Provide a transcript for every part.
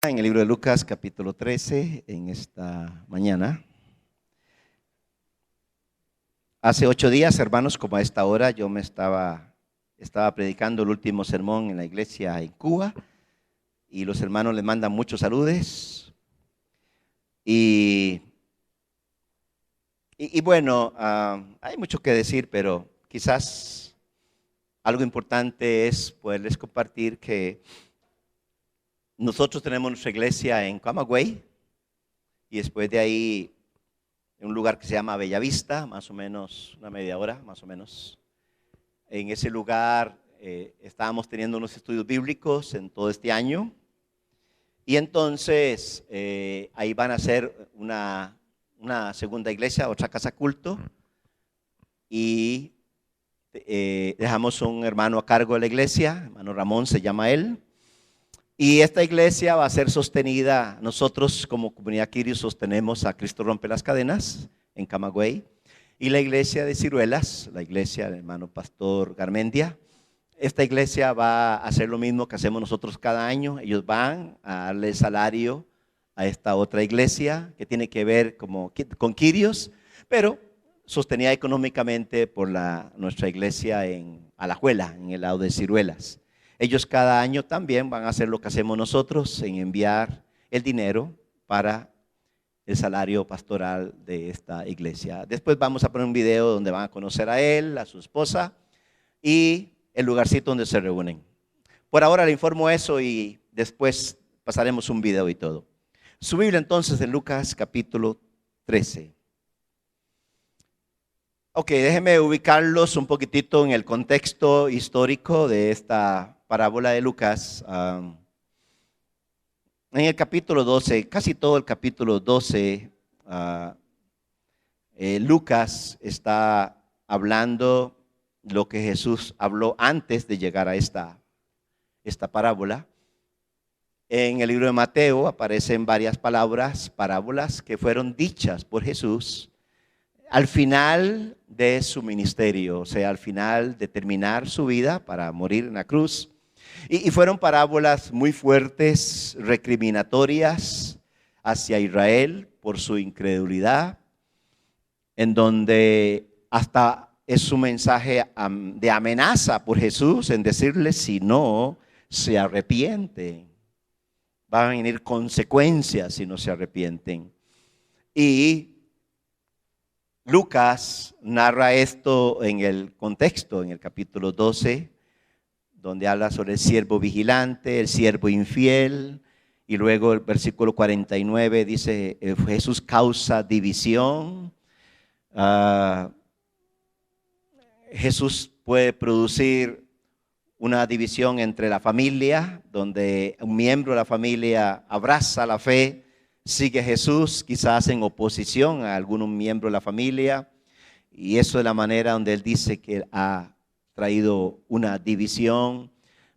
En el libro de Lucas capítulo 13, en esta mañana. Hace 8 días, hermanos, como a esta hora, yo estaba predicando el último sermón en la iglesia en Cuba, y los hermanos les mandan muchos saludos. Y bueno, hay mucho que decir, pero quizás algo importante es poderles compartir que nosotros tenemos nuestra iglesia en Camagüey, y después de ahí en un lugar que se llama Bellavista, más o menos una media hora, más o menos. En ese lugar estábamos teniendo unos estudios bíblicos en todo este año, y entonces ahí van a hacer una segunda iglesia, otra casa culto, y dejamos un hermano a cargo de la iglesia, hermano Ramón se llama él. Y esta iglesia va a ser sostenida, nosotros como comunidad Quirios sostenemos a Cristo Rompe las Cadenas en Camagüey, y la iglesia de Ciruelas, la iglesia del hermano Pastor Garmendia. Esta iglesia va a hacer lo mismo que hacemos nosotros cada año. Ellos van a darle salario a esta otra iglesia que tiene que ver con Quirios, pero sostenida económicamente por nuestra iglesia en Alajuela, en el lado de Ciruelas. Ellos cada año también van a hacer lo que hacemos nosotros, en enviar el dinero para el salario pastoral de esta iglesia. Después vamos a poner un video donde van a conocer a él, a su esposa y el lugarcito donde se reúnen. Por ahora le informo eso y después pasaremos un video y todo. Su Biblia entonces en Lucas capítulo 13. Ok, déjenme ubicarlos un poquitito en el contexto histórico de esta parábola de Lucas. En el capítulo 12, casi todo el capítulo 12, Lucas está hablando lo que Jesús habló antes de llegar a esta parábola. En el libro de Mateo aparecen varias parábolas que fueron dichas por Jesús al final de su ministerio, o sea, al final de terminar su vida para morir en la cruz. Y fueron parábolas muy fuertes, recriminatorias hacia Israel por su incredulidad, en donde hasta es su mensaje de amenaza por Jesús en decirles: si no se arrepienten, van a venir consecuencias si no se arrepienten. Y Lucas narra esto en el contexto, en el capítulo 12, donde habla sobre el siervo vigilante, el siervo infiel, y luego el versículo 49 dice: Jesús causa división. Jesús puede producir una división entre la familia, donde un miembro de la familia abraza la fe, sigue a Jesús, quizás en oposición a algún miembro de la familia, y eso es la manera donde él dice que ha traído una división,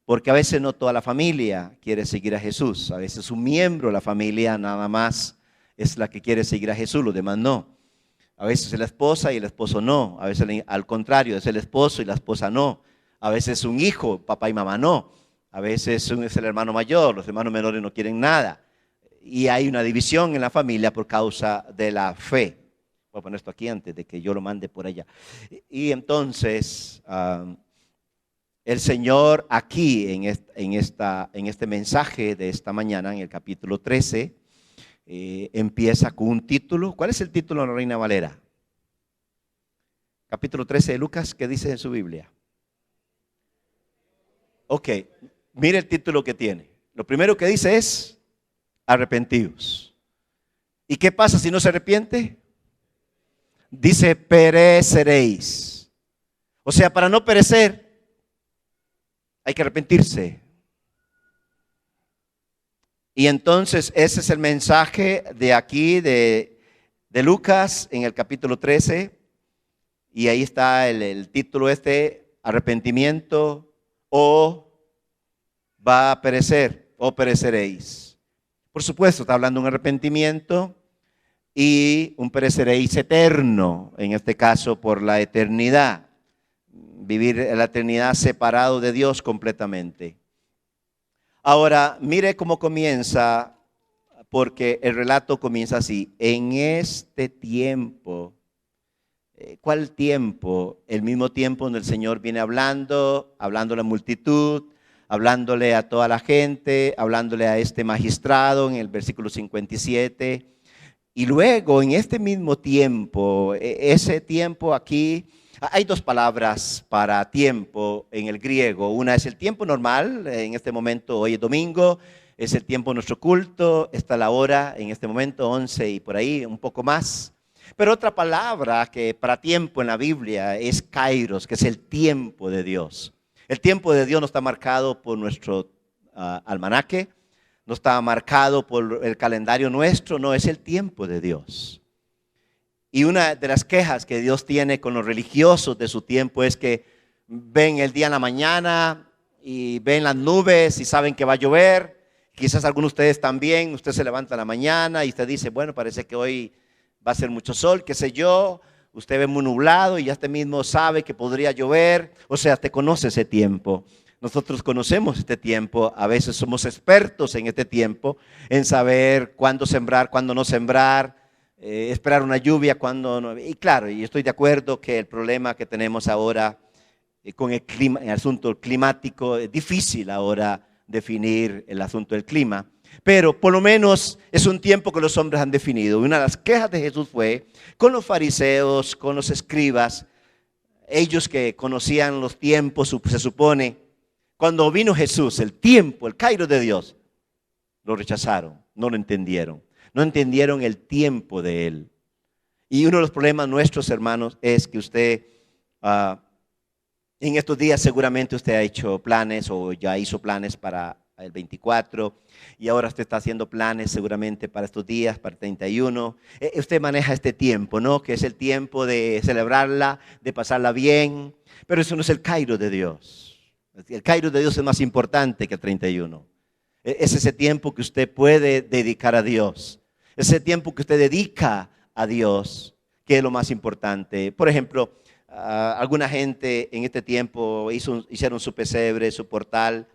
porque a veces no toda la familia quiere seguir a Jesús, a veces un miembro de la familia nada más es la que quiere seguir a Jesús, los demás no. A veces es la esposa y el esposo no, a veces al contrario, es el esposo y la esposa no, a veces un hijo, papá y mamá no, a veces es el hermano mayor, los hermanos menores no quieren nada. Y hay una división en la familia por causa de la fe. Voy a poner esto aquí antes de que yo lo mande por allá. Y entonces el Señor aquí en este mensaje de esta mañana, en el capítulo 13, empieza con un título. ¿Cuál es el título de la Reina Valera? Capítulo 13 de Lucas, ¿qué dice en su Biblia? Ok, mire el título que tiene. Lo primero que dice es: arrepentidos. ¿Y qué pasa si no se arrepiente? Dice: pereceréis. O sea, para no perecer hay que arrepentirse. Y entonces ese es el mensaje de aquí de Lucas en el capítulo 13. Y ahí está el título arrepentimiento o va a perecer o pereceréis. Por supuesto, está hablando de un arrepentimiento y un pereceréis eterno, en este caso por la eternidad. Vivir la eternidad separado de Dios completamente. Ahora, mire cómo comienza porque el relato comienza así: en este tiempo. ¿Cuál tiempo? El mismo tiempo donde el Señor viene hablando a la multitud, hablándole a toda la gente, hablándole a este magistrado en el versículo 57. Y luego, en este mismo tiempo, ese tiempo aquí, hay dos palabras para tiempo en el griego. Una es el tiempo normal, en este momento, hoy es domingo, es el tiempo de nuestro culto, está la hora, en este momento, 11 y por ahí, un poco más. Pero otra palabra que para tiempo en la Biblia es kairos, que es el tiempo de Dios. El tiempo de Dios no está marcado por nuestro almanaque, no está marcado por el calendario nuestro, no, es el tiempo de Dios. Y una de las quejas que Dios tiene con los religiosos de su tiempo es que ven el día en la mañana y ven las nubes y saben que va a llover. Quizás algunos de ustedes también, usted se levanta en la mañana y usted dice, bueno, parece que hoy va a ser mucho sol, qué sé yo. Usted ve muy nublado y ya usted mismo sabe que podría llover. O sea, te conoce ese tiempo. Nosotros conocemos este tiempo, a veces somos expertos en este tiempo, en saber cuándo sembrar, cuándo no sembrar, esperar una lluvia, cuándo no. Y claro, y estoy de acuerdo que el problema que tenemos ahora con el clima, el asunto climático, es difícil ahora definir el asunto del clima. Pero por lo menos es un tiempo que los hombres han definido. Una de las quejas de Jesús fue con los fariseos, con los escribas, ellos que conocían los tiempos, se supone. Cuando vino Jesús, el tiempo, el Kairos de Dios, lo rechazaron, no lo entendieron. No entendieron el tiempo de Él. Y uno de los problemas nuestros, hermanos, es que usted en estos días seguramente usted ha hecho planes o ya hizo planes para el 24 y ahora usted está haciendo planes seguramente para estos días, para el 31. Usted maneja este tiempo, ¿no? Que es el tiempo de celebrarla, de pasarla bien, pero eso no es el Kairos de Dios. El Kairos de Dios es más importante que el 31. Es ese tiempo que usted puede dedicar a Dios. Ese tiempo que usted dedica a Dios, que es lo más importante. Por ejemplo, alguna gente en este tiempo hicieron su pesebre, su portal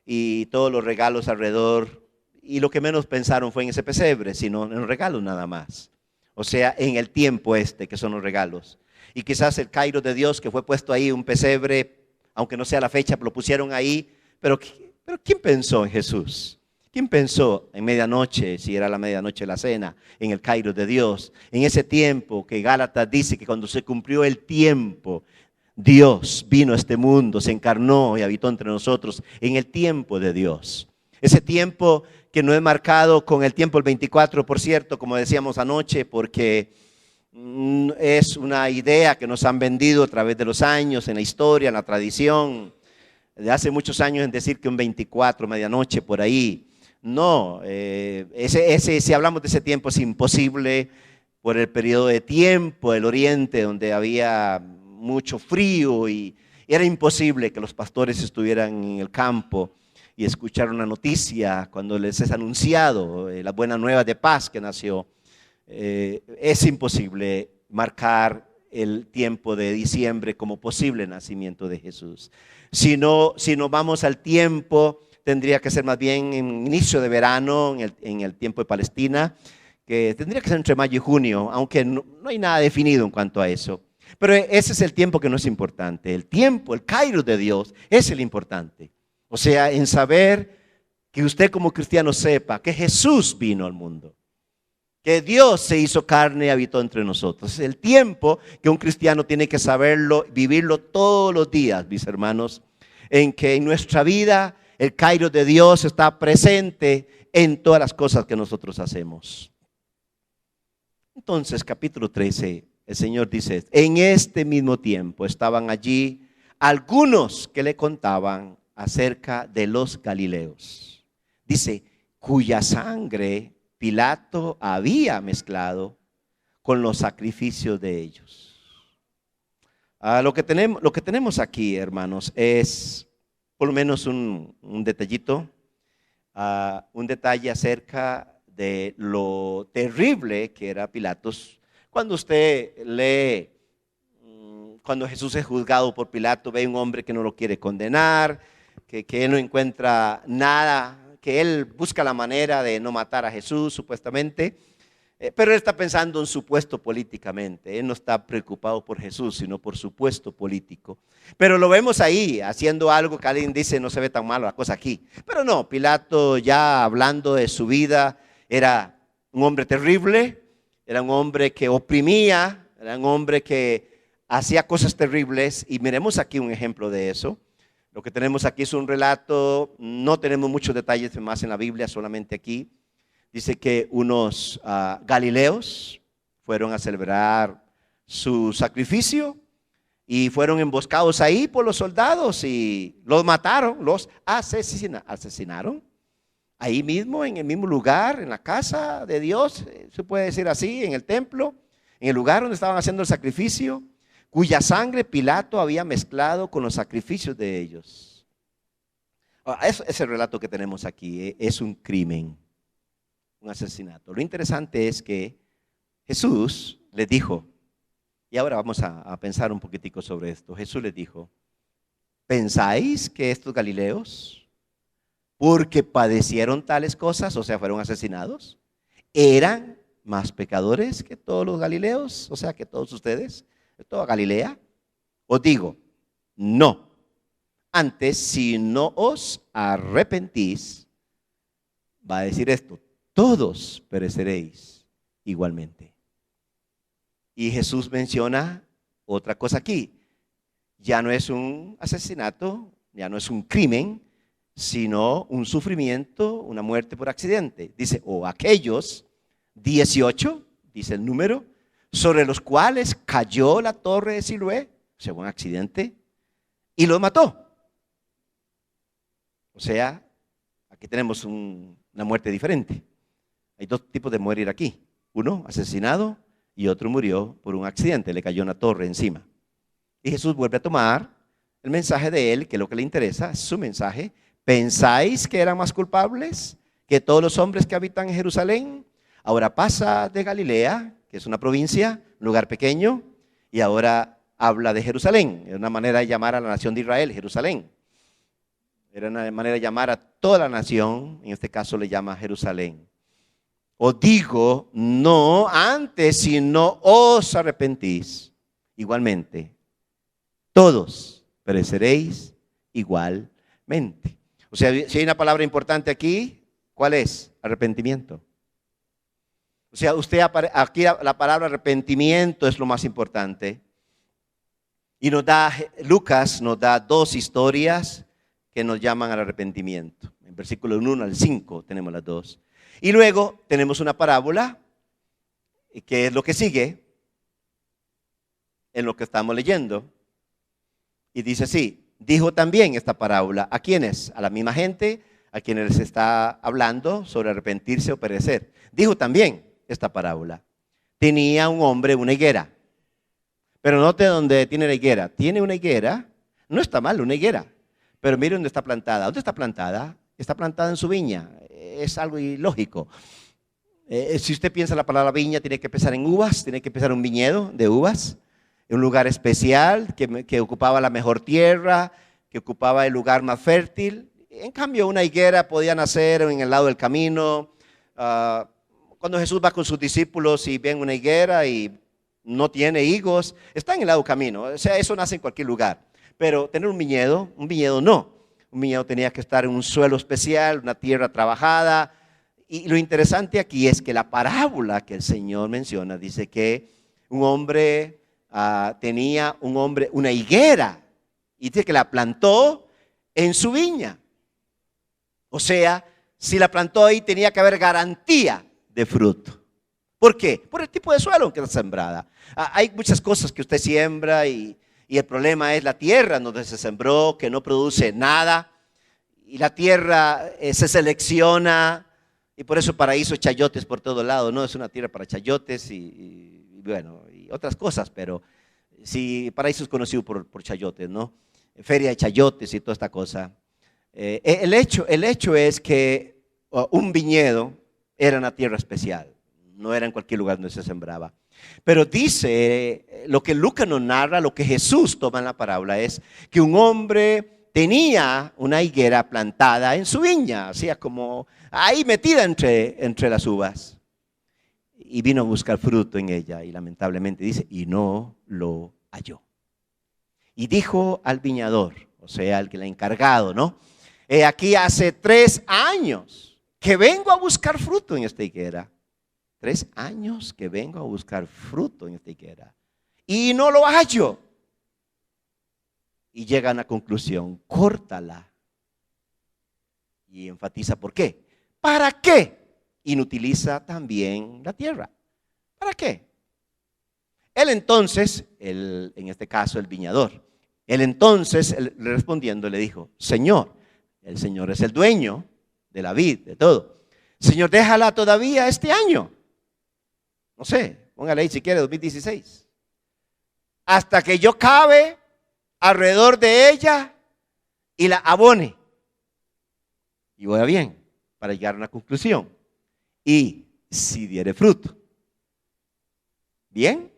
y todos los regalos alrededor. Y lo que menos pensaron fue en ese pesebre, sino en los regalos nada más. O sea, en el tiempo que son los regalos. Y quizás el Kairos de Dios que fue puesto ahí, un pesebre, aunque no sea la fecha, lo pusieron ahí. Pero ¿quién pensó en Jesús? ¿Quién pensó en medianoche, si era la medianoche la cena, en el Kairos de Dios? En ese tiempo que Gálatas dice que cuando se cumplió el tiempo, Dios vino a este mundo, se encarnó y habitó entre nosotros en el tiempo de Dios. Ese tiempo que no es marcado con el tiempo del 24, por cierto, como decíamos anoche, porque es una idea que nos han vendido a través de los años, en la historia, en la tradición, de hace muchos años en decir que un 24, medianoche, por ahí. No, si hablamos de ese tiempo es imposible por el periodo de tiempo del Oriente donde había mucho frío y era imposible que los pastores estuvieran en el campo y escucharan una noticia cuando les es anunciado la buena nueva de paz que nació. Es imposible marcar el tiempo de diciembre como posible nacimiento de Jesús. Si no vamos al tiempo, tendría que ser más bien en inicio de verano, en el tiempo de Palestina, que tendría que ser entre mayo y junio, aunque no hay nada definido en cuanto a eso. Pero ese es el tiempo que no es importante. El tiempo, el Kairos de Dios, es el importante. O sea, en saber que usted como cristiano sepa que Jesús vino al mundo, que Dios se hizo carne y habitó entre nosotros. Es el tiempo que un cristiano tiene que saberlo, vivirlo todos los días, mis hermanos, en que en nuestra vida el Kairos de Dios está presente en todas las cosas que nosotros hacemos. Entonces, capítulo 13, el Señor dice, en este mismo tiempo estaban allí algunos que le contaban acerca de los Galileos. Dice, cuya sangre Pilato había mezclado con los sacrificios de ellos. Lo que tenemos aquí, hermanos, es por lo menos un detallito, un detalle acerca de lo terrible que era Pilatos. Cuando usted lee, cuando Jesús es juzgado por Pilato, ve un hombre que no lo quiere condenar, que él no encuentra nada que él busca la manera de no matar a Jesús, supuestamente. Pero él está pensando en su puesto políticamente. Él no está preocupado por Jesús, sino por su puesto político. Pero lo vemos ahí, haciendo algo que alguien dice, no se ve tan mal la cosa aquí. Pero no, Pilato, ya hablando de su vida, era un hombre terrible, era un hombre que oprimía, era un hombre que hacía cosas terribles. Y miremos aquí un ejemplo de eso. Lo que tenemos aquí es un relato, no tenemos muchos detalles más en la Biblia, solamente aquí. Dice que unos galileos fueron a celebrar su sacrificio y fueron emboscados ahí por los soldados y los mataron, los asesinaron. Ahí mismo, en el mismo lugar, en la casa de Dios, se puede decir así, en el templo, en el lugar donde estaban haciendo el sacrificio, cuya sangre Pilato había mezclado con los sacrificios de ellos. Ese relato que tenemos aquí es un crimen. Un asesinato. Lo interesante es que Jesús les dijo, y ahora vamos a pensar un poquitico sobre esto. Jesús les dijo, ¿pensáis que estos galileos, porque padecieron tales cosas, o sea, fueron asesinados, eran más pecadores que todos los galileos, o sea, que todos ustedes, de toda Galilea? Os digo, no. Antes, si no os arrepentís, va a decir esto, todos pereceréis igualmente. Y Jesús menciona otra cosa aquí. Ya no es un asesinato, ya no es un crimen, sino un sufrimiento, una muerte por accidente. Dice, o aquellos 18, dice el número, sobre los cuales cayó la torre de Siloé, o sea, un accidente, y los mató. O sea, aquí tenemos una muerte diferente. Hay dos tipos de morir aquí. Uno asesinado y otro murió por un accidente, le cayó una torre encima. Y Jesús vuelve a tomar el mensaje de él, que es lo que le interesa, es su mensaje. ¿Pensáis que eran más culpables que todos los hombres que habitan en Jerusalén? Ahora pasa de Galilea, que es una provincia, un lugar pequeño, y ahora habla de Jerusalén. Es una manera de llamar a la nación de Israel, Jerusalén. Era una manera de llamar a toda la nación, en este caso le llama Jerusalén. Os digo, no antes, si no os arrepentís, igualmente, todos pereceréis igualmente. O sea, si hay una palabra importante aquí, ¿cuál es? Arrepentimiento. O sea, aquí la palabra arrepentimiento es lo más importante. Y Lucas nos da dos historias que nos llaman al arrepentimiento. En versículo 1 al 5 tenemos las dos. Y luego tenemos una parábola, que es lo que sigue en lo que estamos leyendo. Y dice así, dijo también esta parábola, ¿a quiénes? A la misma gente a quienes les está hablando sobre arrepentirse o perecer. Dijo también esta parábola, tenía un hombre una higuera, pero note dónde tiene la higuera. Tiene una higuera, no está mal una higuera, pero mire dónde está plantada. ¿Dónde está plantada? Está plantada en su viña. Es algo ilógico. Si usted piensa la palabra viña, tiene que pensar en uvas, tiene que pensar en un viñedo de uvas, en un lugar especial que ocupaba la mejor tierra, que ocupaba el lugar más fértil. En cambio, una higuera podía nacer en el lado del camino. Cuando Jesús va con sus discípulos y ven una higuera y no tiene higos, está en el lado del camino. O sea, eso nace en cualquier lugar. Pero tener un viñedo no. Un viñedo tenía que estar en un suelo especial, una tierra trabajada. Y lo interesante aquí es que la parábola que el Señor menciona dice que un hombre tenía una higuera y dice que la plantó en su viña. O sea, si la plantó ahí tenía que haber garantía de fruto. ¿Por qué? Por el tipo de suelo en que está sembrada. Hay muchas cosas que usted siembra y el problema es la tierra donde se sembró, que no produce nada. Y la tierra se selecciona y por eso paraíso chayotes por todo lado. No es una tierra para chayotes y otras cosas, pero sí, paraíso es conocido por chayotes, ¿no? Feria de chayotes y toda esta cosa. El hecho es que un viñedo era una tierra especial, no era en cualquier lugar donde se sembraba. Pero dice, lo que Lucas nos narra, lo que Jesús toma en la parábola es que un hombre tenía una higuera plantada en su viña, hacía como ahí metida entre las uvas. Y vino a buscar fruto en ella y lamentablemente dice, y no lo halló. Y dijo al viñador, o sea, al que le ha encargado, ¿no? Aquí hace 3 años que vengo a buscar fruto en esta higuera. 3 años que vengo a buscar fruto en esta higuera. Y no lo hallo. Y llega a una conclusión, córtala. Y enfatiza por qué. ¿Para qué? Inutiliza también la tierra. ¿Para qué? Él entonces, en este caso el viñador, él entonces respondiendo le dijo, Señor, el Señor es el dueño de la vid, de todo. Señor, déjala todavía este año. No sé, póngale ahí si quiere, 2016. Hasta que yo cabe alrededor de ella y la abone. Y voy bien, para llegar a una conclusión. Y si diere fruto, bien,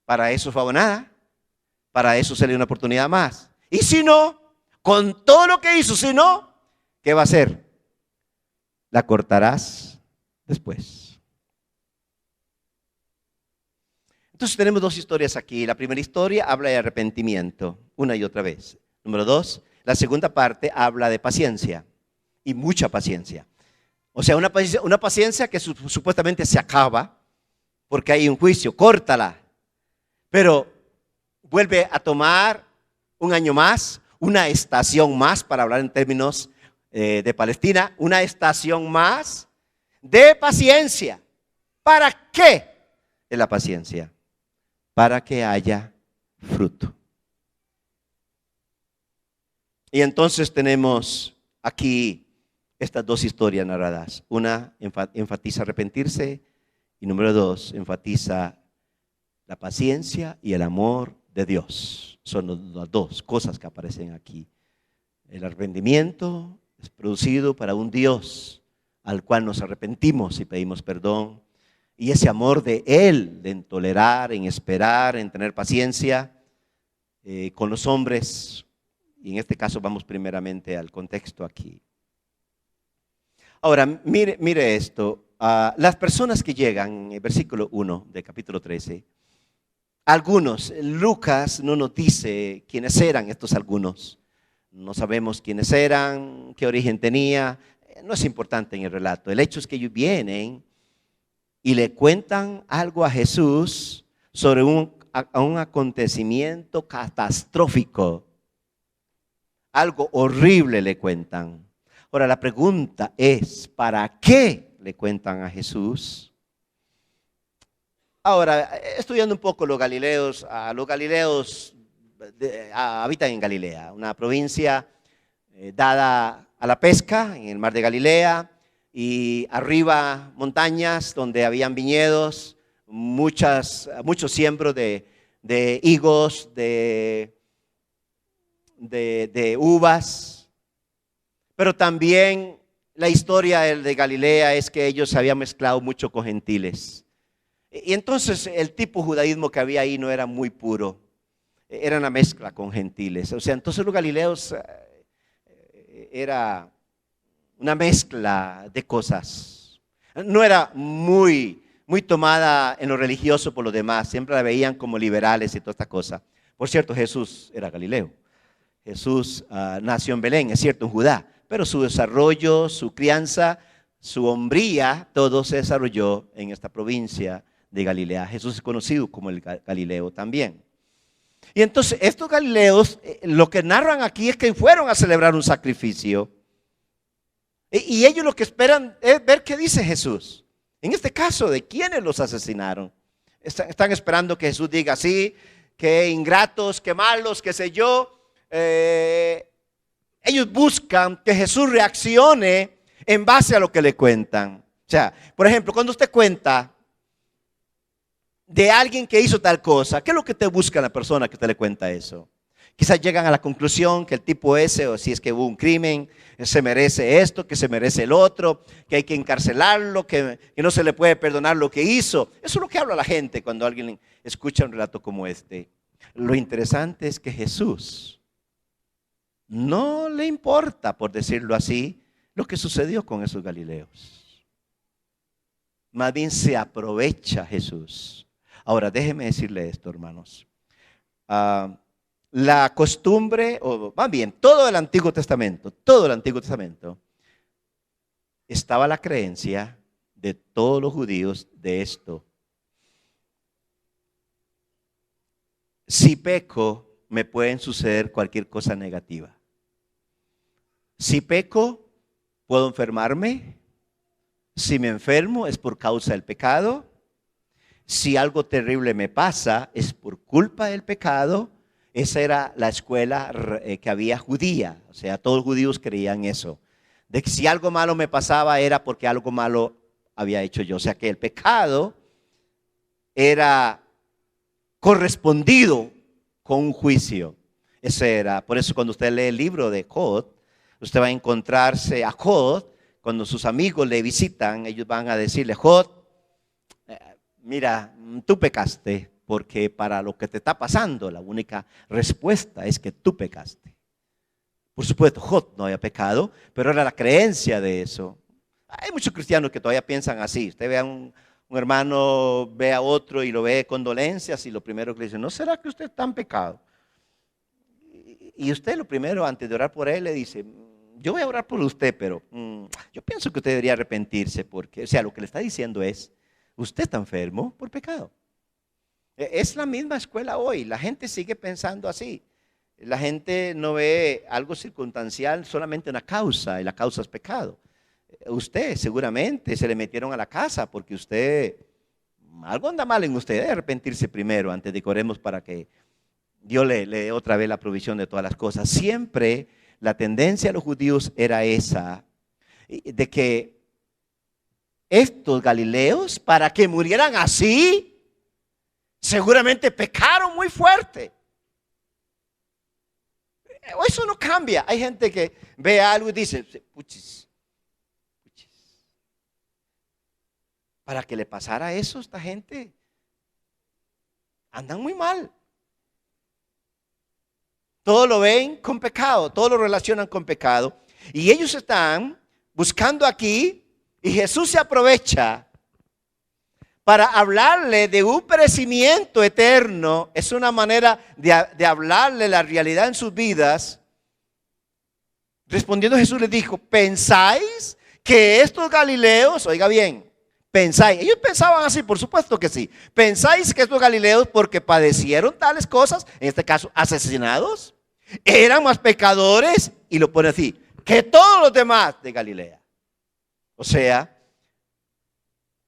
para eso fue abonada, para eso se le dio una oportunidad más. Y si no, con todo lo que hizo, si no, ¿qué va a hacer? La cortarás después. Entonces tenemos 2 historias aquí. La primera historia habla de arrepentimiento, una y otra vez. Número 2, la segunda parte habla de paciencia y mucha paciencia. O sea, una paciencia que supuestamente se acaba porque hay un juicio, córtala. Pero vuelve a tomar un año más, una estación más, para hablar en términos de Palestina, una estación más de paciencia. ¿Para qué es la paciencia? Para que haya fruto. Y entonces tenemos aquí estas 2 historias narradas. Una enfatiza arrepentirse y número 2 enfatiza la paciencia y el amor de Dios. Son las 2 cosas que aparecen aquí. El arrepentimiento es producido para un Dios al cual nos arrepentimos y pedimos perdón. Y ese amor de Él, en tolerar, en esperar, en tener paciencia con los hombres. Y en este caso vamos primeramente al contexto aquí. Ahora, mire esto. Las personas que llegan, en el versículo 1 de capítulo 13, algunos, Lucas no nos dice quiénes eran estos algunos. No sabemos quiénes eran, qué origen tenía. No es importante en el relato. El hecho es que ellos vienen y le cuentan algo a Jesús sobre un acontecimiento catastrófico. Algo horrible le cuentan. Ahora la pregunta es, ¿para qué le cuentan a Jesús? Ahora, estudiando un poco los galileos habitan en Galilea, una provincia dada a la pesca en el mar de Galilea, y arriba montañas donde habían viñedos, muchos siembros de higos, de uvas, pero también la historia de Galilea es que ellos se habían mezclado mucho con gentiles. Y entonces el tipo de judaísmo que había ahí no era muy puro, era una mezcla con gentiles. O sea, entonces los galileos era una mezcla de cosas. No era muy tomada en lo religioso por los demás, siempre la veían como liberales y toda esta cosa. Por cierto, Jesús era galileo. Jesús nació en Belén, es cierto, en Judá, pero su desarrollo, su crianza, su hombría, todo se desarrolló en esta provincia de Galilea. Jesús es conocido como el Galileo también. Y entonces estos galileos, lo que narran aquí es que fueron a celebrar un sacrificio. Y ellos lo que esperan es ver qué dice Jesús. En este caso, ¿de quiénes los asesinaron? Están esperando que Jesús diga, sí, qué ingratos, qué malos, qué sé yo. Ellos buscan que Jesús reaccione en base a lo que le cuentan. O sea, por ejemplo, cuando usted cuenta de alguien que hizo tal cosa, ¿qué es lo que te busca la persona que te le cuenta eso? Quizás llegan a la conclusión que el tipo ese, o si es que hubo un crimen, se merece esto, que se merece el otro, que hay que encarcelarlo, que no se le puede perdonar lo que hizo. Eso es lo que habla la gente cuando alguien escucha un relato como este. Lo interesante es que Jesús no le importa, por decirlo así, lo que sucedió con esos galileos. Más bien se aprovecha Jesús. Ahora, déjeme decirle esto, hermanos. La costumbre, o más bien, todo el Antiguo Testamento, estaba la creencia de todos los judíos de esto. Si peco, me pueden suceder cualquier cosa negativa. Si peco, puedo enfermarme. Si me enfermo, es por causa del pecado. Si algo terrible me pasa, es por culpa del pecado. Esa era la escuela que había judía. O sea, todos los judíos creían eso. De que si algo malo me pasaba, era porque algo malo había hecho yo. O sea, que el pecado era correspondido con un juicio. Ese era, por eso cuando usted lee el libro de Jod, usted va a encontrarse a Jod, cuando sus amigos le visitan, ellos van a decirle: Jod, mira, tú pecaste, porque para lo que te está pasando, la única respuesta es que tú pecaste. Por supuesto, Jod no había pecado, pero era la creencia de eso. Hay muchos cristianos que todavía piensan así. Usted ve a un hermano, ve a otro y lo ve con dolencias, y lo primero que le dice: ¿no será que usted está en pecado? Y usted lo primero, antes de orar por él, le dice: yo voy a orar por usted, pero yo pienso que usted debería arrepentirse, porque, o sea, lo que le está diciendo es: usted está enfermo por pecado. Es la misma escuela hoy. La gente sigue pensando así. La gente no ve algo circunstancial, solamente una causa, y la causa es pecado. Usted seguramente se le metieron a la casa porque usted, algo anda mal en usted. Debe arrepentirse primero antes de que oremos para que Dios le dé otra vez la provisión de todas las cosas. Siempre la tendencia de los judíos era esa, de que estos galileos, para que murieran así, seguramente pecaron muy fuerte. Eso no cambia. Hay gente que ve algo y dice: puchis, para que le pasara eso a esta gente, andan muy mal. Todo lo ven con pecado, todo lo relacionan con pecado. Y ellos están buscando aquí, y Jesús se aprovecha para hablarle de un perecimiento eterno. Es una manera de hablarle la realidad en sus vidas. Respondiendo, Jesús les dijo: ¿pensáis que estos galileos, oiga bien, pensáis? Ellos pensaban así, por supuesto que sí. ¿Pensáis que estos galileos, porque padecieron tales cosas, en este caso asesinados, eran más pecadores? Y lo pone así: que todos los demás de Galilea. O sea,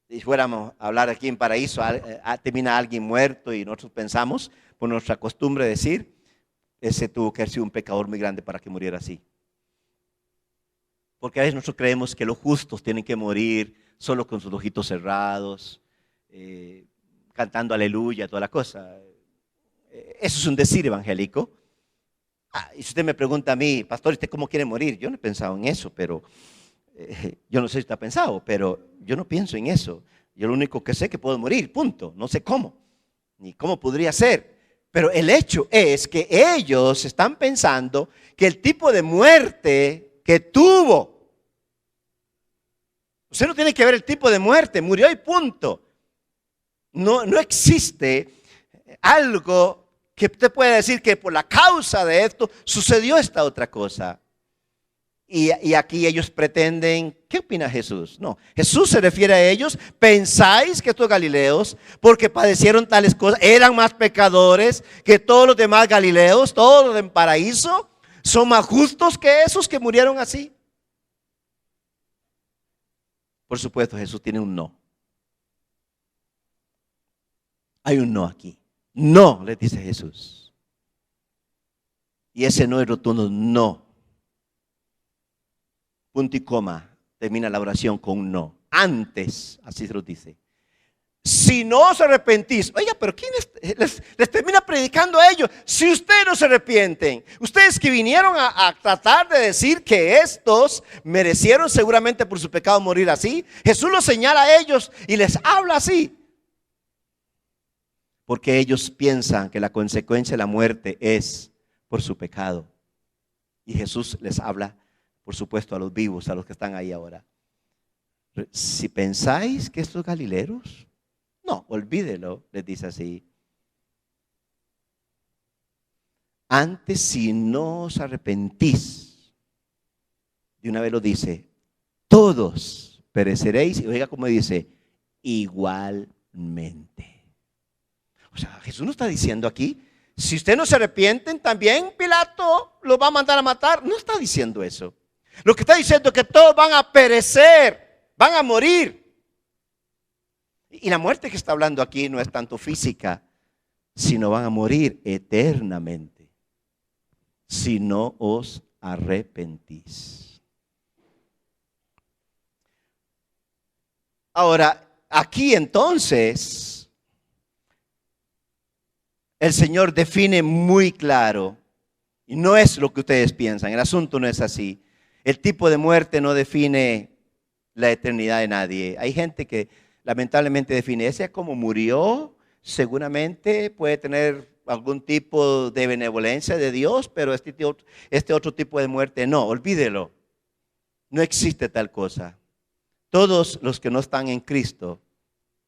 si fuéramos a hablar aquí en Paraíso, termina alguien muerto y nosotros pensamos, por nuestra costumbre, decir: ese tuvo que haber sido un pecador muy grande para que muriera así. Porque a veces nosotros creemos que los justos tienen que morir solo con sus ojitos cerrados, cantando aleluya, toda la cosa. Eso es un decir evangélico. Y si usted me pregunta a mí: pastor, ¿usted cómo quiere morir? Yo no he pensado en eso, pero yo no sé si usted ha pensado, pero yo no pienso en eso. Yo lo único que sé es que puedo morir, punto. No sé cómo, ni cómo podría ser. Pero el hecho es que ellos están pensando que el tipo de muerte que tuvo, usted no tiene que ver el tipo de muerte, murió y punto. No existe algo que usted pueda decir que por la causa de esto sucedió esta otra cosa. Y aquí ellos pretenden, ¿qué opina Jesús? No, Jesús se refiere a ellos: ¿pensáis que estos galileos, porque padecieron tales cosas, eran más pecadores que todos los demás galileos, todos los del paraíso? ¿Son más justos que esos que murieron así? Por supuesto, Jesús tiene un no. Hay un no aquí. No, les dice Jesús. Y ese no es rotundo, no. Punto y coma, termina la oración con un no. Antes, así se lo dice: si no os arrepentís. Oiga, pero ¿quién les termina predicando a ellos? Si ustedes no se arrepienten, ustedes que vinieron a tratar de decir que estos merecieron seguramente por su pecado morir así, Jesús los señala a ellos y les habla así. Porque ellos piensan que la consecuencia de la muerte es por su pecado. Y Jesús les habla, por supuesto, a los vivos, a los que están ahí ahora. Si pensáis que estos galileros, no, olvídelo, les dice así. Antes, si no os arrepentís, de una vez lo dice, todos pereceréis, y oiga como dice, igualmente. O sea, Jesús no está diciendo aquí, si ustedes no se arrepienten, también Pilato los va a mandar a matar. No está diciendo eso. Lo que está diciendo es que todos van a perecer, van a morir. Y la muerte que está hablando aquí no es tanto física, sino van a morir eternamente si no os arrepentís. Ahora, aquí entonces, el Señor define muy claro, y no es lo que ustedes piensan, el asunto no es así. El tipo de muerte no define la eternidad de nadie. Hay gente que lamentablemente define, ese como murió, seguramente puede tener algún tipo de benevolencia de Dios, pero este otro tipo de muerte no, olvídelo. No existe tal cosa. Todos los que no están en Cristo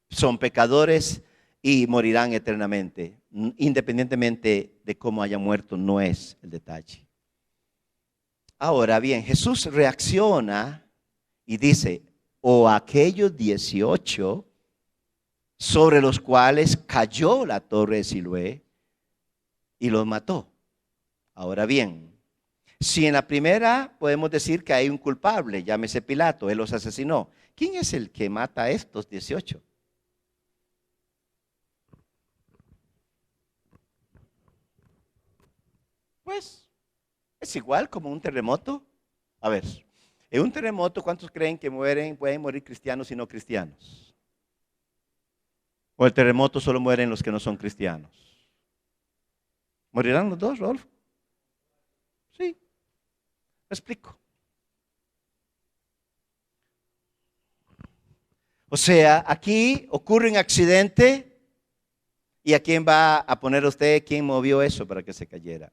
son pecadores y morirán eternamente, independientemente de cómo haya muerto, no es el detalle. Ahora bien, Jesús reacciona y dice, o aquellos 18 sobre los cuales cayó la torre de Siloé y los mató. Ahora bien, si en la primera podemos decir que hay un culpable, llámese Pilato, él los asesinó, ¿quién es el que mata a estos 18? Pues es igual como un terremoto. A ver, en un terremoto, ¿cuántos creen que pueden morir cristianos y no cristianos? ¿O el terremoto solo mueren los que no son cristianos? ¿Morirán los dos, Rolf? Sí, me explico. O sea, aquí ocurre un accidente y ¿a quién va a poner usted? ¿Quién movió eso para que se cayera?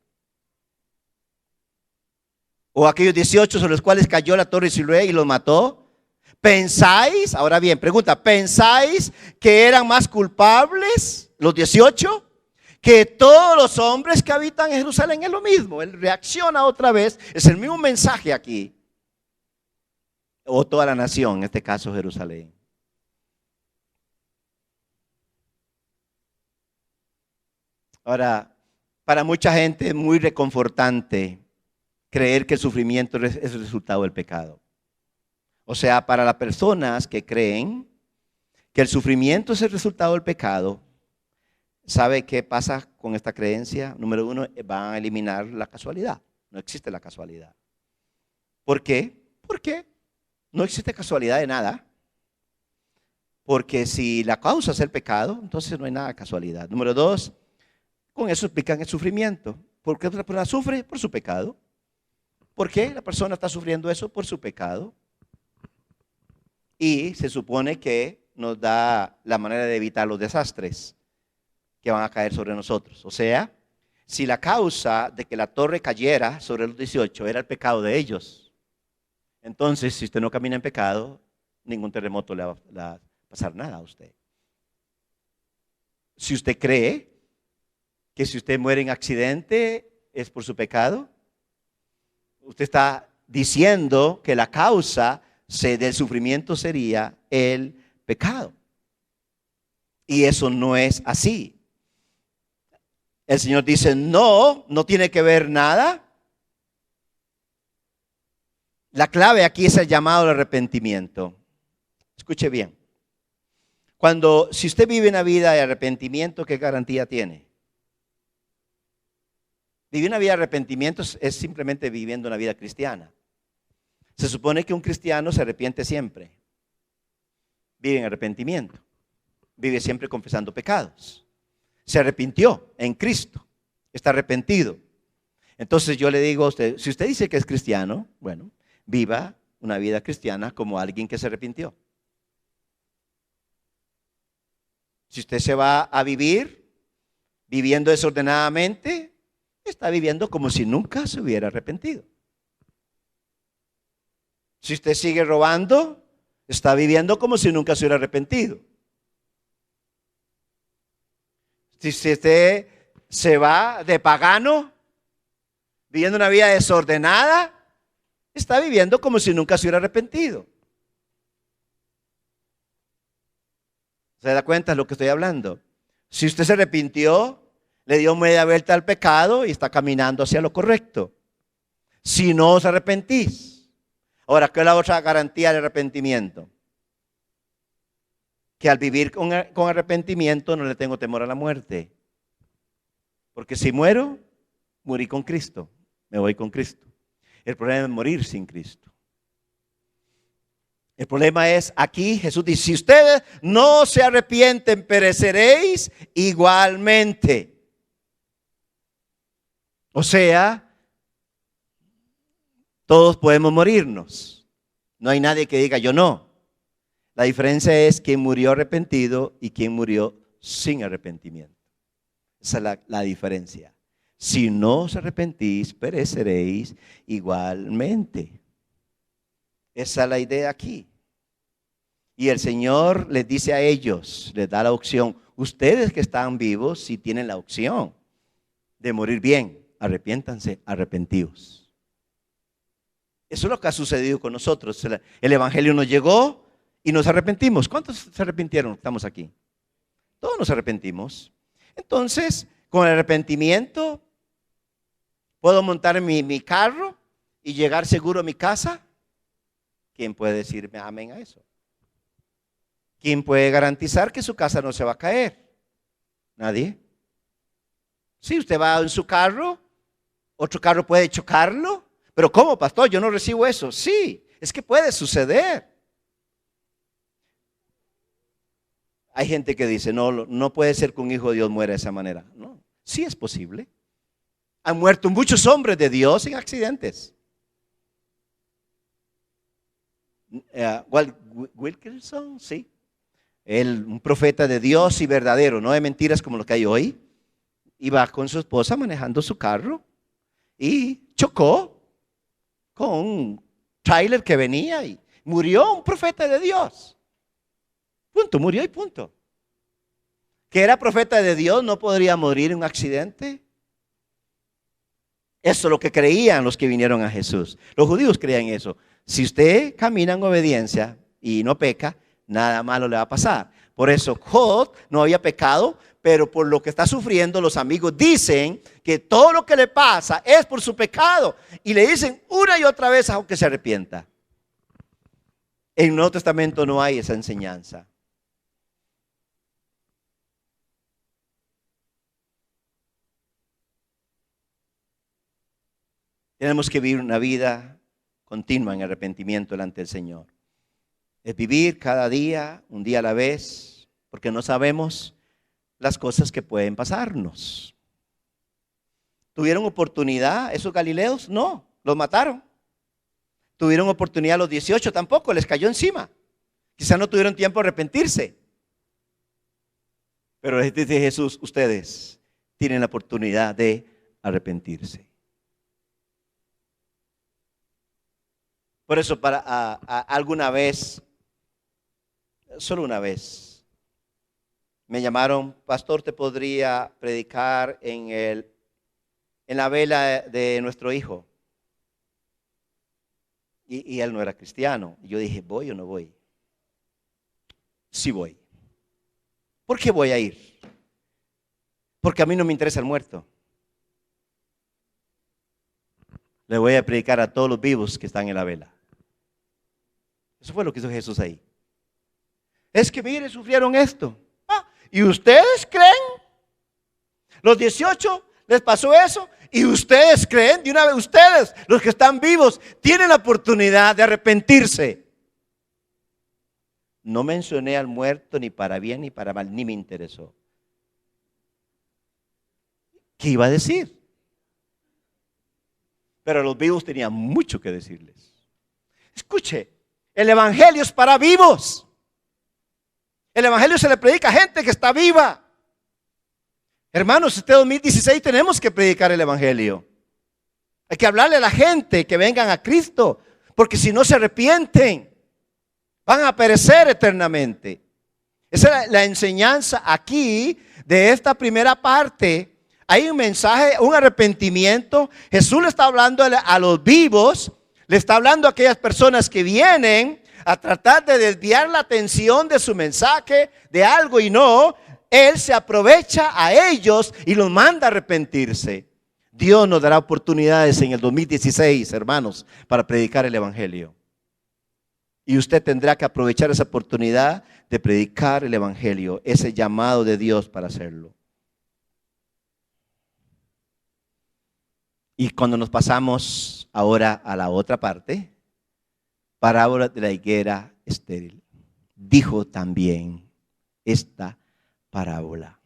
O aquellos 18 sobre los cuales cayó la torre de Siloé y los mató. ¿Pensáis? Ahora bien, pregunta, ¿pensáis que eran más culpables los 18? Que todos los hombres que habitan en Jerusalén. Es lo mismo, él reacciona otra vez, es el mismo mensaje aquí. O toda la nación, en este caso Jerusalén. Ahora, para mucha gente es muy reconfortante creer que el sufrimiento es el resultado del pecado. O sea, para las personas que creen que el sufrimiento es el resultado del pecado, ¿sabe qué pasa con esta creencia? Número uno, van a eliminar la casualidad. No existe la casualidad. ¿Por qué? Porque no existe casualidad de nada. Porque si la causa es el pecado, entonces no hay nada de casualidad. Número dos, con eso explican el sufrimiento. ¿Por qué otra persona sufre? Por su pecado. ¿Por qué la persona está sufriendo eso? Por su pecado. Y se supone que nos da la manera de evitar los desastres que van a caer sobre nosotros. O sea, si la causa de que la torre cayera sobre los 18 era el pecado de ellos, entonces si usted no camina en pecado, ningún terremoto le va a pasar nada a usted. Si usted cree que si usted muere en accidente es por su pecado, usted está diciendo que la causa del sufrimiento sería el pecado. Y eso no es así. El Señor dice, no tiene que ver nada. La clave aquí es el llamado al arrepentimiento. Escuche bien. Si usted vive una vida de arrepentimiento, ¿qué garantía tiene? Vivir una vida de arrepentimiento es simplemente viviendo una vida cristiana. Se supone que un cristiano se arrepiente siempre. Vive en arrepentimiento. Vive siempre confesando pecados. Se arrepintió en Cristo. Está arrepentido. Entonces yo le digo a usted, si usted dice que es cristiano, bueno, viva una vida cristiana como alguien que se arrepintió. Si usted se va a vivir viviendo desordenadamente, está viviendo como si nunca se hubiera arrepentido. Si usted sigue robando, está viviendo como si nunca se hubiera arrepentido. Si usted se va de pagano, viviendo una vida desordenada, está viviendo como si nunca se hubiera arrepentido. ¿Se da cuenta de lo que estoy hablando? Si usted se arrepintió, le dio media vuelta al pecado y está caminando hacia lo correcto. Si no os arrepentís. Ahora, ¿qué es la otra garantía de arrepentimiento? Que al vivir con arrepentimiento no le tengo temor a la muerte. Porque si muero, morí con Cristo. Me voy con Cristo. El problema es morir sin Cristo. El problema es aquí, Jesús dice, si ustedes no se arrepienten, pereceréis igualmente. O sea, todos podemos morirnos. No hay nadie que diga yo no. La diferencia es quién murió arrepentido y quién murió sin arrepentimiento. Esa es la diferencia. Si no os arrepentís, pereceréis igualmente. Esa es la idea aquí. Y el Señor les dice a ellos, les da la opción. Ustedes que están vivos, si tienen la opción de morir bien, arrepiéntanse, arrepentidos. Eso es lo que ha sucedido con nosotros. El Evangelio nos llegó y nos arrepentimos. ¿Cuántos se arrepintieron? Estamos aquí. Todos nos arrepentimos. Entonces, con el arrepentimiento, ¿puedo montar mi carro y llegar seguro a mi casa? ¿Quién puede decirme amén a eso? ¿Quién puede garantizar que su casa no se va a caer? Nadie. Si usted va en su carro, otro carro puede chocarlo. Pero ¿cómo, pastor? Yo no recibo eso. Sí, es que puede suceder. Hay gente que dice, no puede ser que un hijo de Dios muera de esa manera. No, sí es posible. Han muerto muchos hombres de Dios en accidentes. Walt Wilkerson, sí. Un profeta de Dios y verdadero, no de mentiras como lo que hay hoy. Iba con su esposa manejando su carro y chocó con un tráiler que venía y murió un profeta de Dios. Punto, murió y punto. Que era profeta de Dios, no podría morir en un accidente. Eso es lo que creían los que vinieron a Jesús. Los judíos creían eso. Si usted camina en obediencia y no peca, nada malo le va a pasar. Por eso Job no había pecado, pero por lo que está sufriendo, los amigos dicen que todo lo que le pasa es por su pecado. Y le dicen una y otra vez aunque se arrepienta. En el Nuevo Testamento no hay esa enseñanza. Tenemos que vivir una vida continua en arrepentimiento delante del Señor. Es vivir cada día, un día a la vez, porque no sabemos las cosas que pueden pasarnos. ¿Tuvieron oportunidad esos galileos? No, los mataron. ¿Tuvieron oportunidad los 18? Tampoco, les cayó encima. Quizás no tuvieron tiempo de arrepentirse. Pero les dice Jesús, ustedes tienen la oportunidad de arrepentirse. Por eso alguna vez, solo una vez, me llamaron, pastor, ¿te podría predicar en la vela de nuestro hijo? Y él no era cristiano. Y yo dije, ¿voy o no voy? Sí voy. ¿Por qué voy a ir? Porque a mí no me interesa el muerto. Le voy a predicar a todos los vivos que están en la vela. Eso fue lo que hizo Jesús ahí. Es que mire, sufrieron esto. ¿Y ustedes creen? Los 18 les pasó eso. ¿Y ustedes creen? De una vez, ustedes, los que están vivos, tienen la oportunidad de arrepentirse. No mencioné al muerto ni para bien ni para mal, ni me interesó. ¿Qué iba a decir? Pero los vivos tenían mucho que decirles. Escuche, el evangelio es para vivos. El evangelio se le predica a gente que está viva. Hermanos, este 2016 tenemos que predicar el evangelio. Hay que hablarle a la gente que vengan a Cristo, porque si no se arrepienten, van a perecer eternamente. Esa es la enseñanza aquí de esta primera parte. Hay un mensaje, un arrepentimiento. Jesús le está hablando a los vivos, le está hablando a aquellas personas que vienen a tratar de desviar la atención de su mensaje de algo y no. Él se aprovecha a ellos y los manda a arrepentirse. Dios nos dará oportunidades en el 2016, hermanos, para predicar el evangelio. Y usted tendrá que aprovechar esa oportunidad de predicar el evangelio, ese llamado de Dios para hacerlo. Y cuando nos pasamos ahora a la otra parte, parábola de la higuera estéril. Dijo también esta parábola.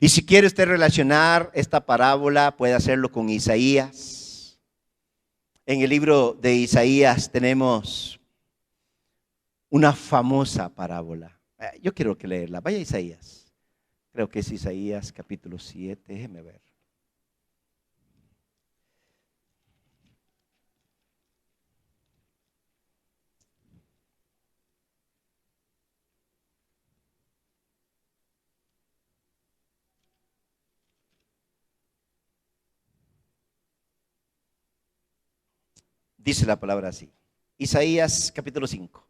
Y si quiere usted relacionar esta parábola, puede hacerlo con Isaías. En el libro de Isaías tenemos una famosa parábola. Yo quiero que leerla. Vaya a Isaías. Creo que es Isaías capítulo 7. Déjeme ver. Dice la palabra así. Isaías capítulo 5.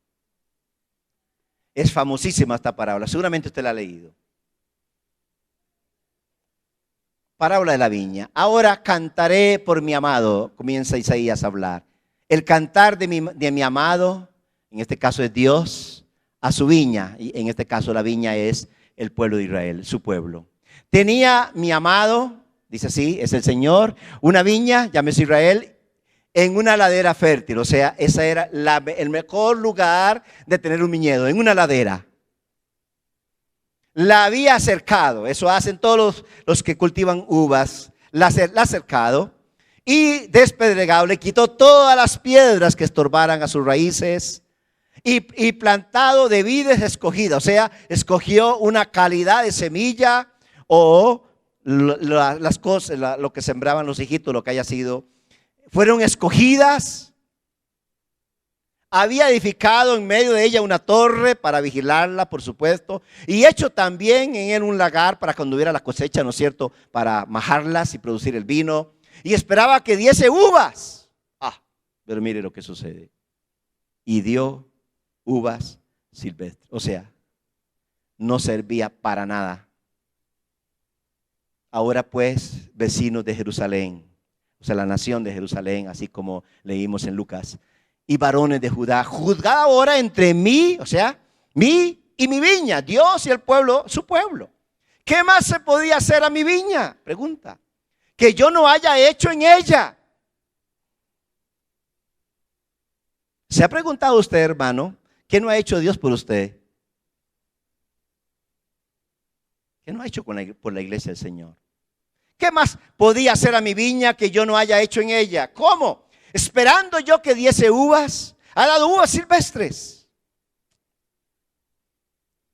Es famosísima esta parábola. Seguramente usted la ha leído. Parábola de la viña. Ahora cantaré por mi amado. Comienza Isaías a hablar. El cantar de mi amado, en este caso es Dios, a su viña. Y en este caso la viña es el pueblo de Israel, su pueblo. Tenía mi amado, dice así, es el Señor, una viña, llámese Israel, en una ladera fértil. O sea, ese era el mejor lugar de tener un viñedo, en una ladera. La había cercado, eso hacen todos los que cultivan uvas, la ha cercado y despedregado, le quitó todas las piedras que estorbaran a sus raíces y plantado de vides escogidas. O sea, escogió una calidad de semilla o las cosas, lo que sembraban los hijitos, lo que haya sido. Fueron escogidas. Había edificado en medio de ella una torre para vigilarla, por supuesto, y hecho también en él un lagar para cuando hubiera la cosecha, ¿no es cierto?, para majarlas y producir el vino, y esperaba que diese uvas. Pero mire lo que sucede. Y dio uvas silvestres, o sea, no servía para nada. Ahora pues, vecinos de Jerusalén, o sea, la nación de Jerusalén, así como leímos en Lucas, y varones de Judá, juzgad ahora entre mí, o sea, mí y mi viña, Dios y el pueblo, su pueblo. ¿Qué más se podía hacer a mi viña? Pregunta. Que yo no haya hecho en ella. ¿Se ha preguntado usted, hermano, qué no ha hecho Dios por usted? ¿Qué no ha hecho por la iglesia del Señor? ¿Qué más podía hacer a mi viña que yo no haya hecho en ella? ¿Cómo? Esperando yo que diese uvas, ha dado uvas silvestres.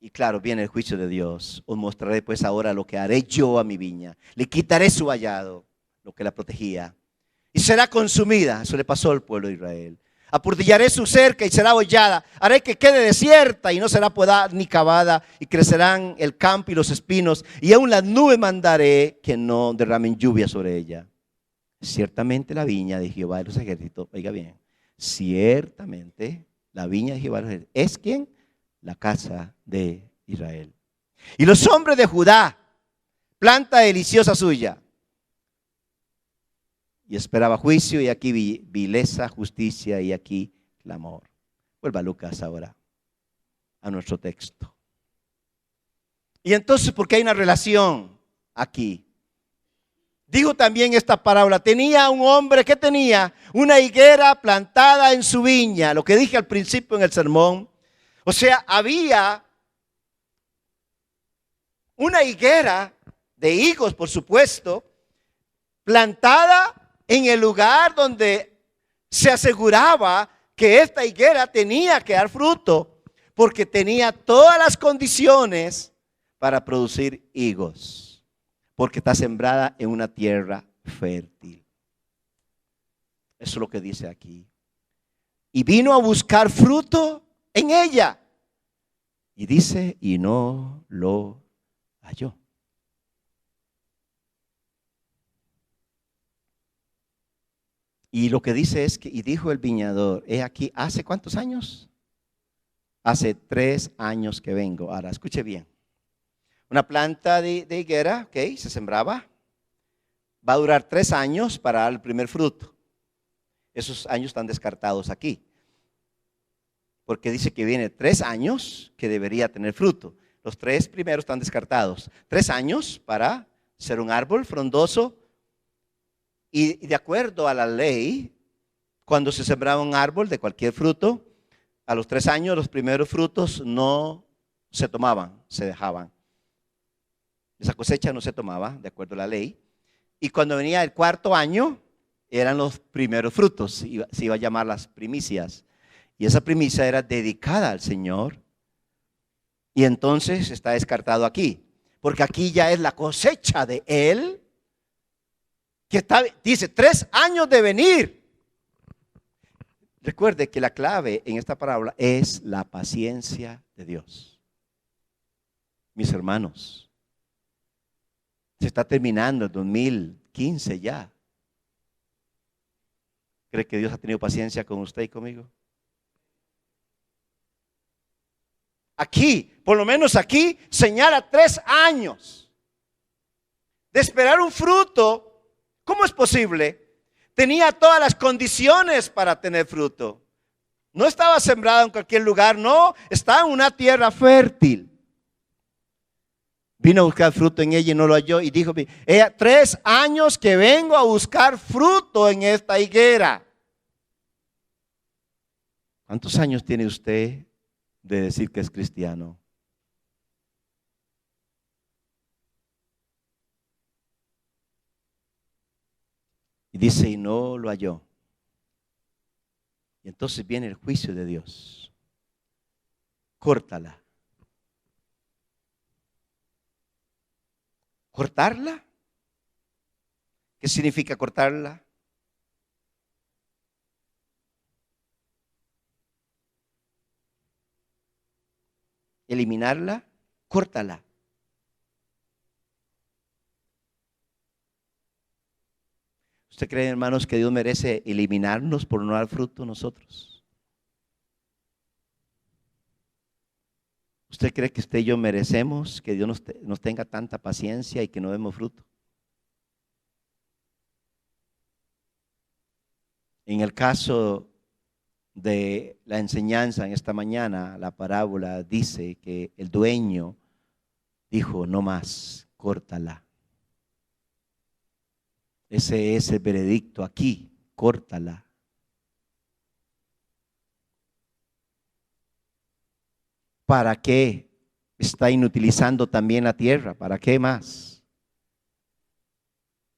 Y claro, viene el juicio de Dios. Os mostraré pues ahora lo que haré yo a mi viña. Le quitaré su vallado, lo que la protegía, y será consumida. Eso le pasó al pueblo de Israel. Aportillaré su cerca y será hollada. Haré que quede desierta y no será podada ni cavada, y crecerán el campo y los espinos, y aún las nubes mandaré que no derramen lluvia sobre ella. Ciertamente la viña de Jehová de los ejércitos, oiga bien, ciertamente la viña de Jehová de los ejércitos es ¿quién? La casa de Israel. Y los hombres de Judá, planta deliciosa suya. Y esperaba juicio, y aquí vileza, justicia, y aquí clamor. Vuelva a Lucas ahora, a nuestro texto. Y entonces, ¿por qué hay una relación aquí? Dijo también esta parábola, tenía un hombre que tenía una higuera plantada en su viña, lo que dije al principio en el sermón. O sea, había una higuera de higos, por supuesto, plantada en el lugar donde se aseguraba que esta higuera tenía que dar fruto, porque tenía todas las condiciones para producir higos. Porque está sembrada en una tierra fértil. Eso es lo que dice aquí. y vino a buscar fruto en ella. Y dice, y no lo halló. Y lo que dice es que, y dijo el viñador, he aquí, ¿hace cuántos años? Hace 3 años que vengo. Ahora, escuche bien. Una planta de higuera, ok, se sembraba. Va a durar 3 años para dar el primer fruto. Esos años están descartados aquí. Porque dice que viene 3 años que debería tener fruto. Los 3 primeros están descartados. 3 años para ser un árbol frondoso. Y de acuerdo a la ley, cuando se sembraba un árbol de cualquier fruto, a los 3 años los primeros frutos no se tomaban, se dejaban. Esa cosecha no se tomaba, de acuerdo a la ley. Y cuando venía el 4.º año, eran los primeros frutos, se iba a llamar las primicias. Y esa primicia era dedicada al Señor. Y entonces está descartado aquí, porque aquí ya es la cosecha de Él, que está, dice 3 años de venir. Recuerde que la clave en esta parábola es la paciencia de Dios. Mis hermanos, se está terminando el 2015 ya. ¿Cree que Dios ha tenido paciencia con usted y conmigo? Aquí, por lo menos aquí, señala 3 años de esperar un fruto. ¿Cómo es posible? Tenía todas las condiciones para tener fruto. No estaba sembrado en cualquier lugar, no, estaba en una tierra fértil. Vino a buscar fruto en ella y no lo halló. Y dijo, 3 años que vengo a buscar fruto en esta higuera. ¿Cuántos años tiene usted de decir que es cristiano? Y dice, y no lo halló. Y entonces viene el juicio de Dios. Córtala. ¿Cortarla? ¿Qué significa cortarla? Eliminarla, córtala. ¿Usted cree, hermanos, que Dios merece eliminarnos por no dar fruto nosotros? ¿Usted cree que usted y yo merecemos que Dios nos tenga tanta paciencia y que no demos fruto? En el caso de la enseñanza en esta mañana, la parábola dice que el dueño dijo, no más, córtala. Ese es el veredicto aquí, córtala. ¿Para qué está inutilizando también la tierra? ¿Para qué más?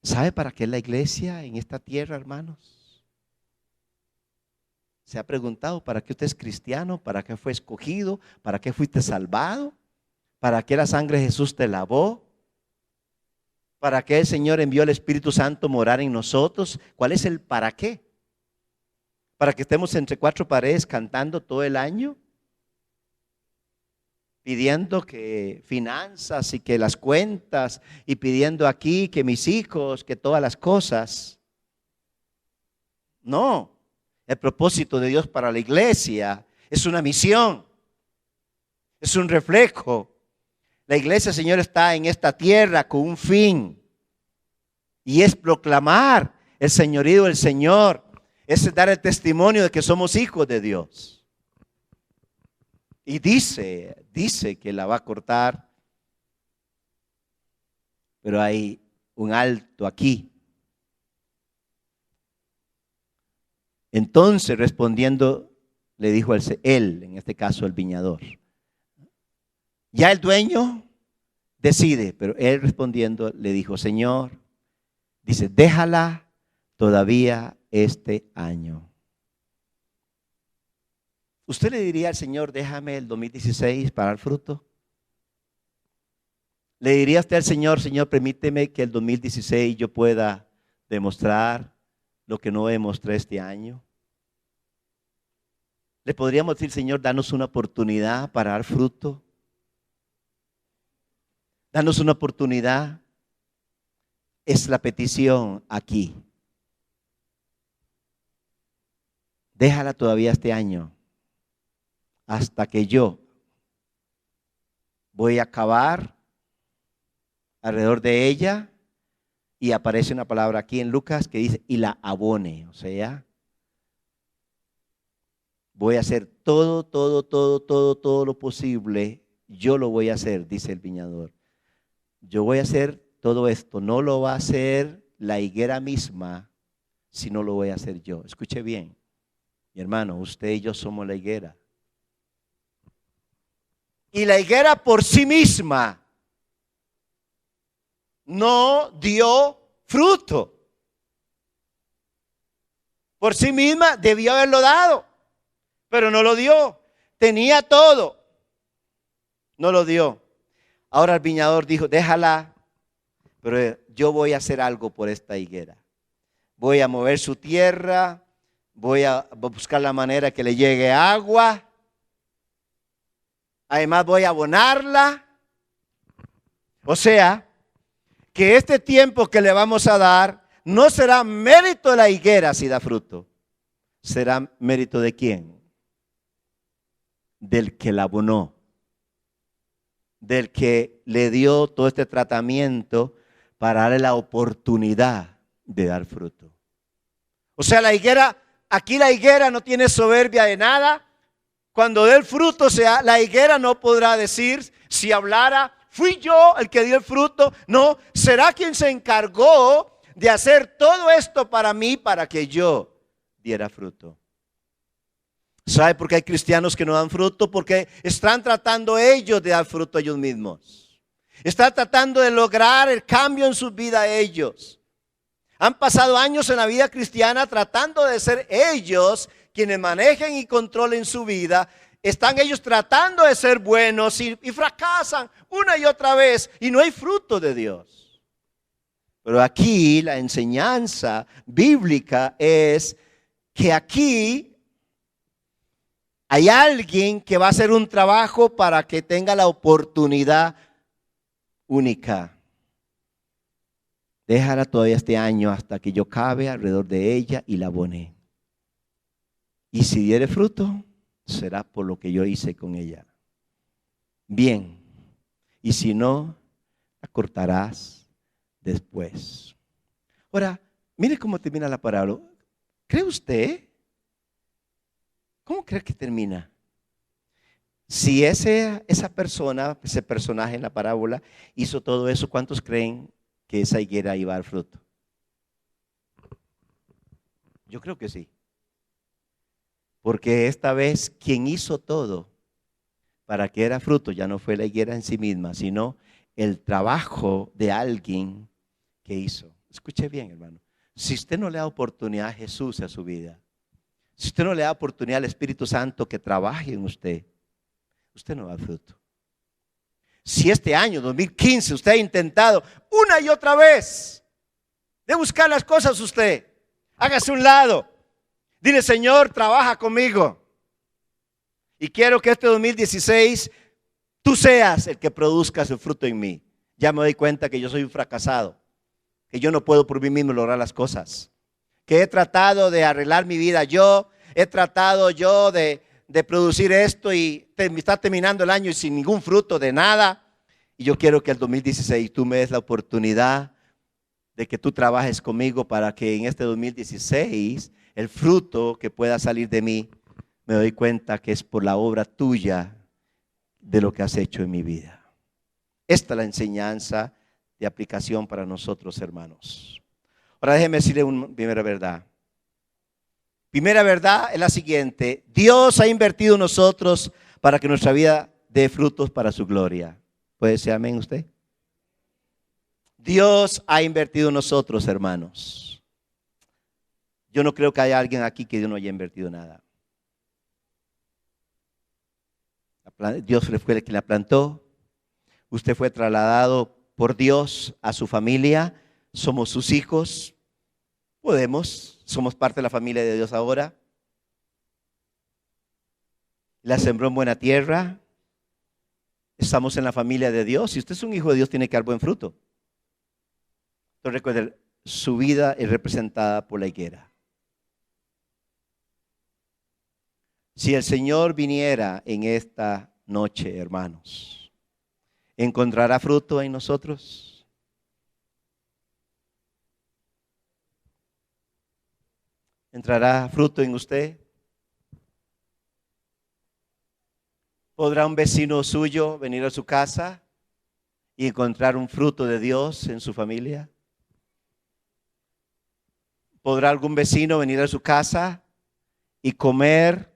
¿Sabe para qué es la iglesia en esta tierra, hermanos? ¿Se ha preguntado para qué usted es cristiano? ¿Para qué fue escogido? ¿Para qué fuiste salvado? ¿Para qué la sangre de Jesús te lavó? ¿Para qué el Señor envió al Espíritu Santo a morar en nosotros? ¿Cuál es el para qué? ¿Para que estemos entre 4 paredes cantando todo el año? Pidiendo que finanzas y que las cuentas y pidiendo aquí que mis hijos, que todas las cosas. No, el propósito de Dios para la iglesia es una misión, es un reflejo. La iglesia, Señor, está en esta tierra con un fin y es proclamar el señorío del Señor, es dar el testimonio de que somos hijos de Dios. Y dice que la va a cortar, pero hay un alto aquí. Entonces, respondiendo, le dijo él, en este caso el viñador. Ya el dueño decide, pero él respondiendo le dijo, Señor, dice, déjala todavía este año. ¿Usted le diría al Señor, déjame el 2016 para dar fruto? ¿Le diría usted al Señor, Señor, permíteme que el 2016 yo pueda demostrar lo que no demostré este año? Le podríamos decir, Señor, danos una oportunidad para dar fruto. Danos una oportunidad. Es la petición aquí. Déjala todavía este año, hasta que yo voy a acabar alrededor de ella. Y aparece una palabra aquí en Lucas que dice, y la abone. O sea, voy a hacer todo lo posible. Yo lo voy a hacer, dice el viñador. Yo voy a hacer todo esto. No lo va a hacer la higuera misma, sino lo voy a hacer yo. Escuche bien, mi hermano, usted y yo somos la higuera. Y la higuera por sí misma no dio fruto. Por sí misma debió haberlo dado, pero no lo dio. Tenía todo, no lo dio. Ahora el viñador dijo, déjala, pero yo voy a hacer algo por esta higuera. Voy a mover su tierra, voy a buscar la manera que le llegue agua. Además voy a abonarla. O sea, que este tiempo que le vamos a dar no será mérito de la higuera si da fruto. ¿Será mérito de quién? Del que la abonó. Del que le dio todo este tratamiento para darle la oportunidad de dar fruto. O sea, la higuera, aquí la higuera no tiene soberbia de nada. Cuando dé el fruto, la higuera no podrá decir, si hablara, fui yo el que dio el fruto. No, será quien se encargó de hacer todo esto para mí, para que yo diera fruto. ¿Sabe por qué hay cristianos que no dan fruto? Porque están tratando ellos de dar fruto ellos mismos. Están tratando de lograr el cambio en su vida ellos. Han pasado años en la vida cristiana tratando de ser ellos quienes manejen y controlen su vida. Están ellos tratando de ser buenos y fracasan una y otra vez y no hay fruto de Dios. Pero aquí la enseñanza bíblica es que aquí hay alguien que va a hacer un trabajo para que tenga la oportunidad única. Déjala todavía este año hasta que yo cabe alrededor de ella y la abone. Y si diere fruto, será por lo que yo hice con ella. Bien. Y si no, la cortarás después. Ahora, mire cómo termina la parábola. ¿Cree usted? ¿Cómo cree que termina? Si esa persona, ese personaje en la parábola hizo todo eso, ¿cuántos creen que esa higuera iba a dar fruto? Yo creo que sí. Porque esta vez quien hizo todo para que diera fruto ya no fue la higuera en sí misma, sino el trabajo de alguien que hizo. Escuche bien, hermano. Si usted no le da oportunidad a Jesús a su vida, si usted no le da oportunidad al Espíritu Santo que trabaje en usted, usted no da fruto. Si este año 2015 usted ha intentado una y otra vez de buscar las cosas, usted hágase un lado. Dile, Señor, trabaja conmigo. Y quiero que este 2016 tú seas el que produzca su fruto en mí. Ya me doy cuenta que yo soy un fracasado, que yo no puedo por mí mismo lograr las cosas, que he tratado de arreglar mi vida yo, he tratado yo de producir esto y está terminando el año y sin ningún fruto de nada. Y yo quiero que el 2016 tú me des la oportunidad de que tú trabajes conmigo para que en este 2016 el fruto que pueda salir de mí, me doy cuenta que es por la obra tuya de lo que has hecho en mi vida. Esta es la enseñanza de aplicación para nosotros, hermanos. Ahora déjeme decirle una primera verdad. Primera verdad es la siguiente: Dios ha invertido en nosotros para que nuestra vida dé frutos para su gloria. ¿Puede decir amén usted? Dios ha invertido en nosotros, hermanos. Yo no creo que haya alguien aquí que Dios no haya invertido nada. Dios fue el que la plantó. Usted fue trasladado por Dios a su familia. Somos sus hijos. Somos parte de la familia de Dios ahora. la sembró en buena tierra. Estamos en la familia de Dios. Si usted es un hijo de Dios, tiene que dar buen fruto. Entonces recuerde, su vida es representada por la higuera. Si el Señor viniera en esta noche, hermanos, ¿encontrará fruto en nosotros? ¿Entrará fruto en usted? ¿Podrá un vecino suyo venir a su casa y encontrar un fruto de Dios en su familia? ¿Podrá algún vecino venir a su casa y comer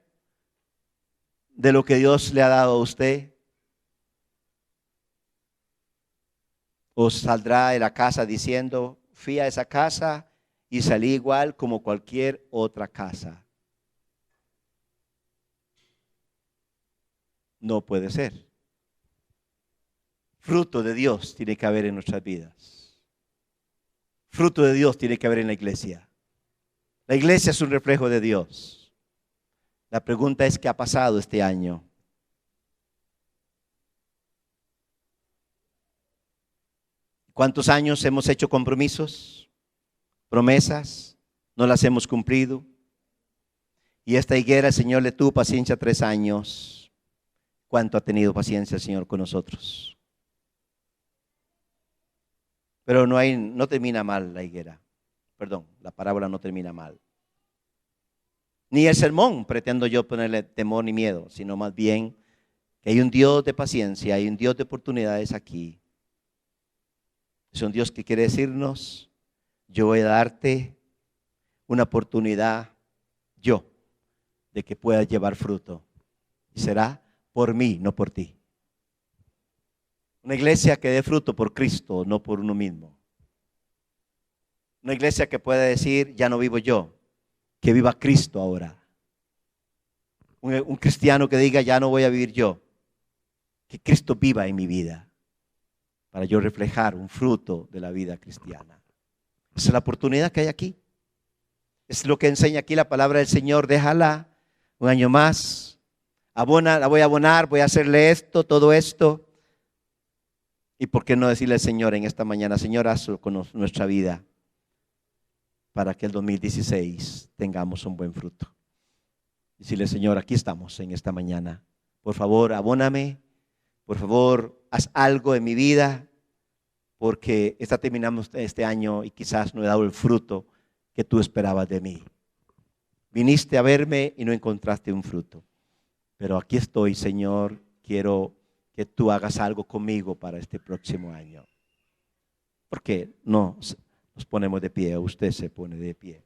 de lo que Dios le ha dado a usted? ¿O saldrá de la casa diciendo, fui a esa casa y salí igual como cualquier otra casa? No puede ser. Fruto de Dios tiene que haber en nuestras vidas. Fruto de Dios tiene que haber en la iglesia. La iglesia es un reflejo de Dios. La pregunta es, ¿qué ha pasado este año? ¿Cuántos años hemos hecho compromisos, promesas? No las hemos cumplido. Y esta higuera, el Señor le tuvo paciencia 3 años. ¿Cuánto ha tenido paciencia el Señor con nosotros? Pero no termina mal la higuera. Perdón, la parábola no termina mal. Ni el sermón pretendo yo ponerle temor ni miedo, sino más bien que hay un Dios de paciencia, hay un Dios de oportunidades aquí. Es un Dios que quiere decirnos, yo voy a darte una oportunidad, yo, de que puedas llevar fruto. Y será por mí, no por ti. Una iglesia que dé fruto por Cristo, no por uno mismo. Una iglesia que pueda decir, ya no vivo yo, que viva Cristo ahora. Un cristiano que diga, ya no voy a vivir yo, que Cristo viva en mi vida, para yo reflejar un fruto de la vida cristiana. Esa es la oportunidad que hay aquí. Es lo que enseña aquí la palabra del Señor. Déjala un año más. Abona, la voy a abonar, voy a hacerle esto, todo esto. ¿Y por qué no decirle al Señor en esta mañana, Señor, hazlo con nuestra vida para que el 2016 tengamos un buen fruto? Decirle, Señor, aquí estamos en esta mañana. Por favor, abóname. Por favor, haz algo en mi vida, porque está terminando este año y quizás no he dado el fruto que tú esperabas de mí. Viniste a verme y no encontraste un fruto. Pero aquí estoy, Señor, quiero que tú hagas algo conmigo para este próximo año. ¿Por qué no nos ponemos de pie? Usted se pone de pie.